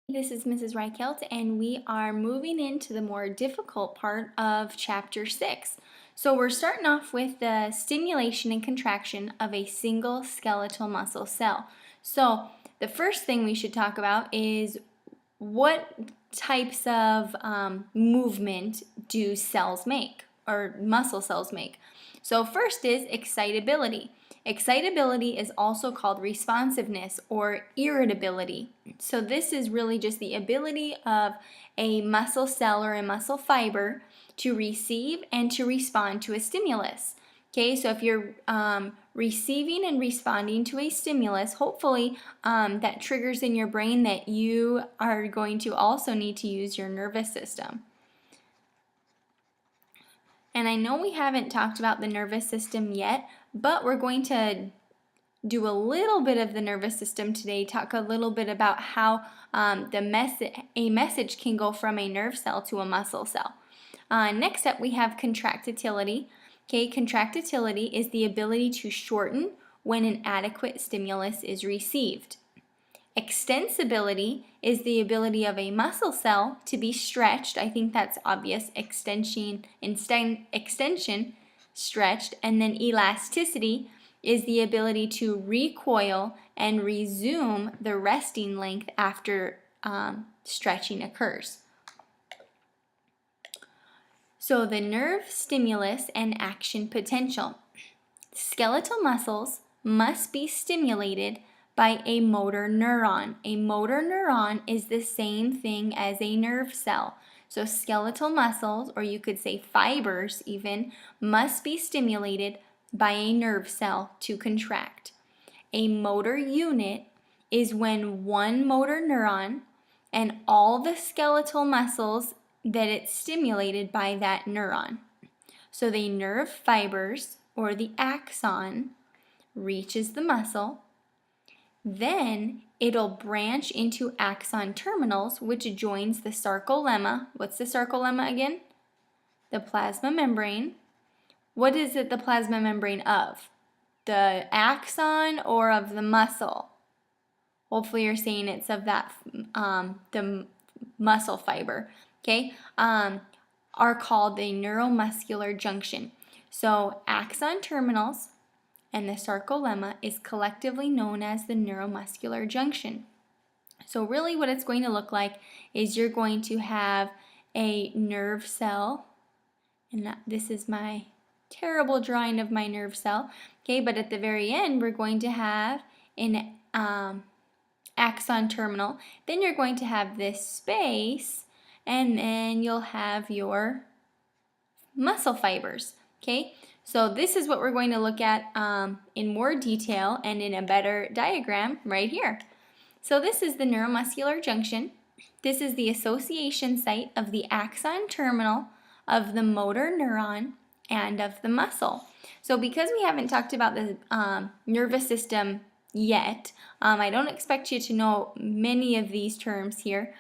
This is Mrs. Reichelt, and we are moving into the more difficult part of Chapter 6. So we're starting off with the stimulation and contraction of a single skeletal muscle cell. So the first thing we should talk about is what types of movement do cells make, or muscle cells make. So first is excitability. Excitability is also called responsiveness or irritability. So this is really just the ability of a muscle cell or a muscle fiber to receive and to respond to a stimulus. Okay, so if you're receiving and responding to a stimulus, hopefully that triggers in your brain that you are going to also need to use your nervous system. And I know we haven't talked about the nervous system yet, but we're going to do a little bit of the nervous system today, talk a little bit about how a message can go from a nerve cell to a muscle cell. Next up, we have contractility. Okay, contractility is the ability to shorten when an adequate stimulus is received. Extensibility is the ability of a muscle cell to be stretched. I think that's obvious. Extension, stretched. And then elasticity is the ability to recoil and resume the resting length after stretching occurs. So the nerve stimulus and action potential. Skeletal muscles must be stimulated by a motor neuron. A motor neuron is the same thing as a nerve cell. So skeletal muscles, or you could say fibers even, must be stimulated by a nerve cell to contract. A motor unit is when one motor neuron and all the skeletal muscles that it's stimulated by that neuron. So the nerve fibers, or the axon, reaches the muscle. Then it'll branch into axon terminals, which joins the sarcolemma. What's the sarcolemma again? The plasma membrane. What is it the plasma membrane of? The axon or of the muscle? Hopefully you're saying it's of that the muscle fiber. Okay, are called the neuromuscular junction. So axon terminals and the sarcolemma is collectively known as the neuromuscular junction. So really what it's going to look like is you're going to have a nerve cell, and this is my terrible drawing of my nerve cell, okay, but at the very end we're going to have an axon terminal. Then you're going to have this space, and then you'll have your muscle fibers, okay? So this is what we're going to look at in more detail and in a better diagram right here. So this is the neuromuscular junction. This is the association site of the axon terminal of the motor neuron and of the muscle. So because we haven't talked about the nervous system yet, I don't expect you to know many of these terms here.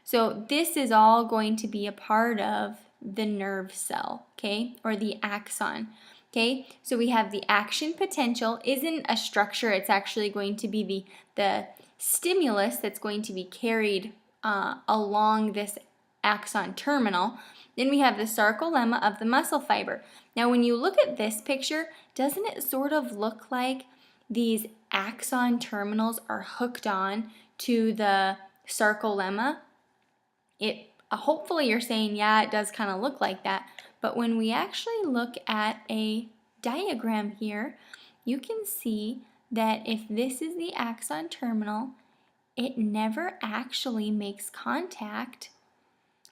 So this is all going to be a part of the nerve cell, okay, or the axon. Okay, so we have the action potential isn't a structure, it's actually going to be the stimulus that's going to be carried along this axon terminal. Then we have the sarcolemma of the muscle fiber. Now when you look at this picture, doesn't it sort of look like these axon terminals are hooked on to the sarcolemma? Hopefully you're saying, yeah, it does kind of look like that. But when we actually look at a diagram here, you can see that if this is the axon terminal, it never actually makes contact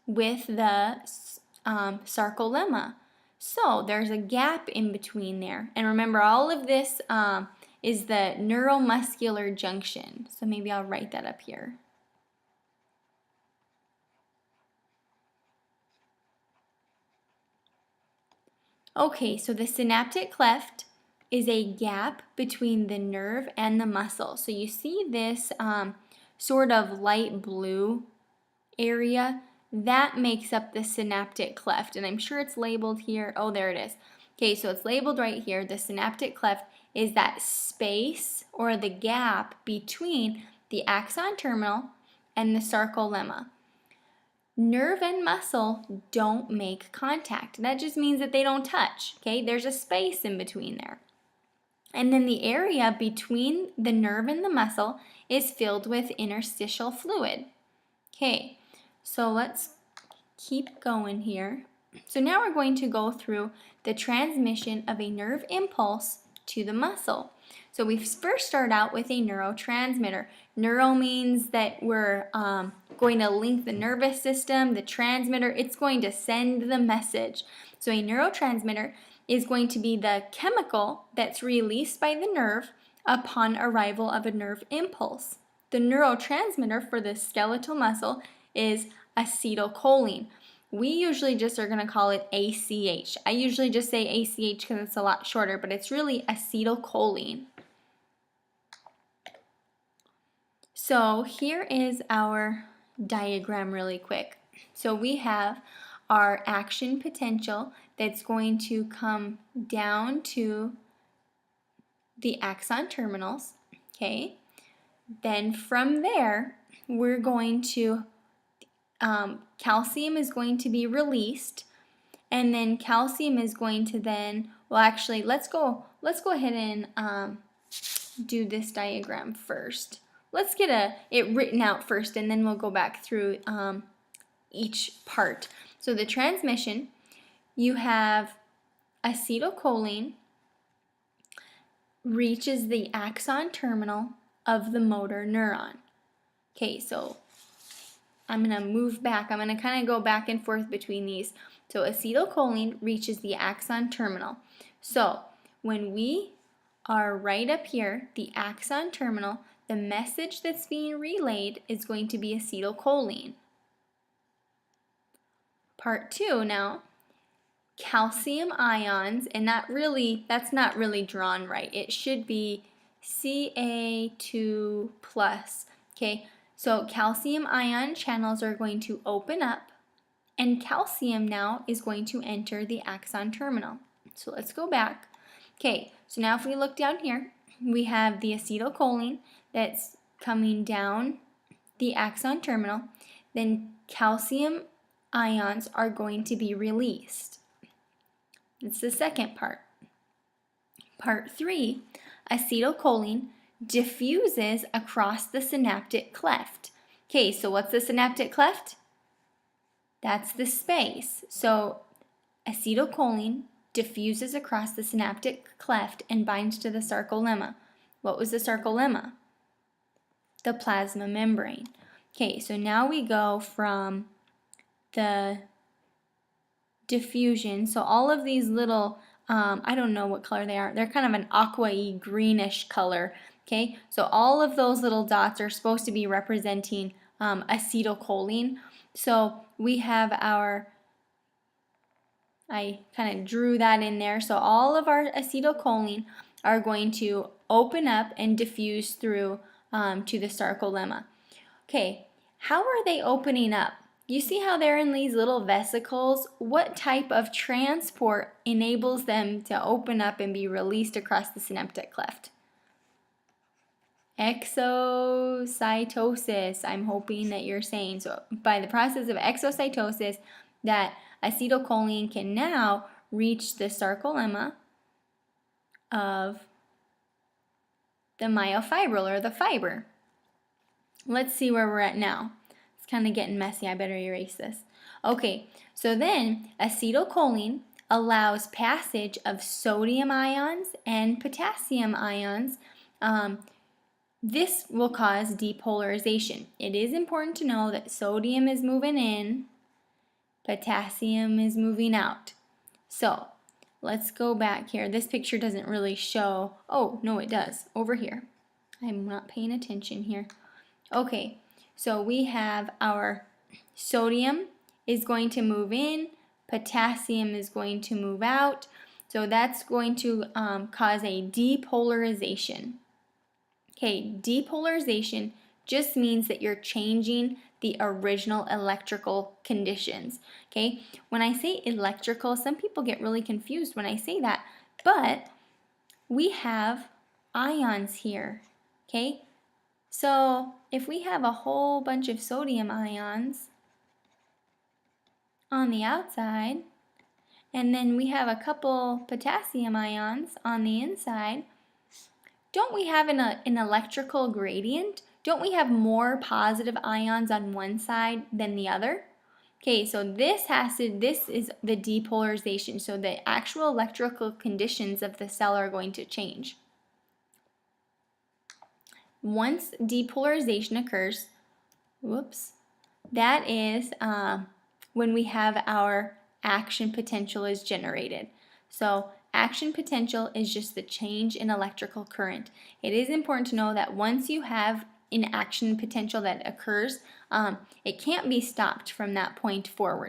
with the sarcolemma. So there's a gap in between there. And remember, all of this is the neuromuscular junction. So maybe I'll write that up here. Okay, so the synaptic cleft is a gap between the nerve and the muscle. So you see this sort of light blue area? That makes up the synaptic cleft, and I'm sure it's labeled here. Oh, there it is. Okay, so it's labeled right here. The synaptic cleft is that space or the gap between the axon terminal and the sarcolemma. Nerve and muscle don't make contact. That just means that they don't touch, okay? There's a space in between there. And then the area between the nerve and the muscle is filled with interstitial fluid. Okay, so let's keep going here. So now we're going to go through the transmission of a nerve impulse to the muscle. So we first start out with a neurotransmitter. Neuro means that we're going to link the nervous system, the transmitter, it's going to send the message. So a neurotransmitter is going to be the chemical that's released by the nerve upon arrival of a nerve impulse. The neurotransmitter for the skeletal muscle is acetylcholine. We usually just are going to call it ACH. I usually just say ACH because it's a lot shorter, but it's really acetylcholine. So here is our diagram really quick. So we have our action potential that's going to come down to the axon terminals, okay? Then from there, we're going to, calcium is going to be released, and then calcium is going to then, well actually, let's go ahead and do this diagram first. Let's get it written out first, and then we'll go back through each part. So the transmission, you have acetylcholine reaches the axon terminal of the motor neuron. Okay, so I'm going to move back. I'm going to kind of go back and forth between these. So acetylcholine reaches the axon terminal. So when we are right up here, the axon terminal, the message that's being relayed is going to be acetylcholine. Part 2 now, calcium ions, and that's not really drawn right. It should be Ca2+. Okay, so calcium ion channels are going to open up, and calcium now is going to enter the axon terminal. So let's go back. Okay, so now if we look down here, we have the acetylcholine that's coming down the axon terminal. Then calcium ions are going to be released. It's the second part. Part 3, acetylcholine diffuses across the synaptic cleft. Okay, so what's the synaptic cleft? That's the space. So acetylcholine diffuses across the synaptic cleft and binds to the sarcolemma. What was the sarcolemma? The plasma membrane. Okay, so now we go from the diffusion. So all of these little, I don't know what color they are. They're kind of an aqua-y greenish color. Okay, so all of those little dots are supposed to be representing acetylcholine. So we have our, I kind of drew that in there. So all of our acetylcholine are going to open up and diffuse through to the sarcolemma. Okay, how are they opening up? You see how they're in these little vesicles? What type of transport enables them to open up and be released across the synaptic cleft? Exocytosis, I'm hoping that you're saying. So by the process of exocytosis, that acetylcholine can now reach the sarcolemma of the myofibril, or the fiber. Let's see where we're at now. It's kind of getting messy. I better erase this. Okay, so then acetylcholine allows passage of sodium ions and potassium ions. This will cause depolarization. It is important to know that sodium is moving in, potassium is moving out. So let's go back here. This picture doesn't really show. Oh, no, it does. Over here. I'm not paying attention here. Okay, so we have our sodium is going to move in, potassium is going to move out. So that's going to cause a depolarization. Okay, depolarization just means that you're changing the original electrical conditions. Okay, when I say electrical, some people get really confused when I say that, but we have ions here. Okay, So if we have a whole bunch of sodium ions on the outside, and then we have a couple potassium ions on the inside, don't we have an electrical gradient? Don't we have more positive ions on one side than the other? Okay, so this is the depolarization. So the actual electrical conditions of the cell are going to change. Once depolarization occurs, that is when we have our action potential is generated. So action potential is just the change in electrical current. It is important to know that once you have an action potential that occurs, it can't be stopped from that point forward.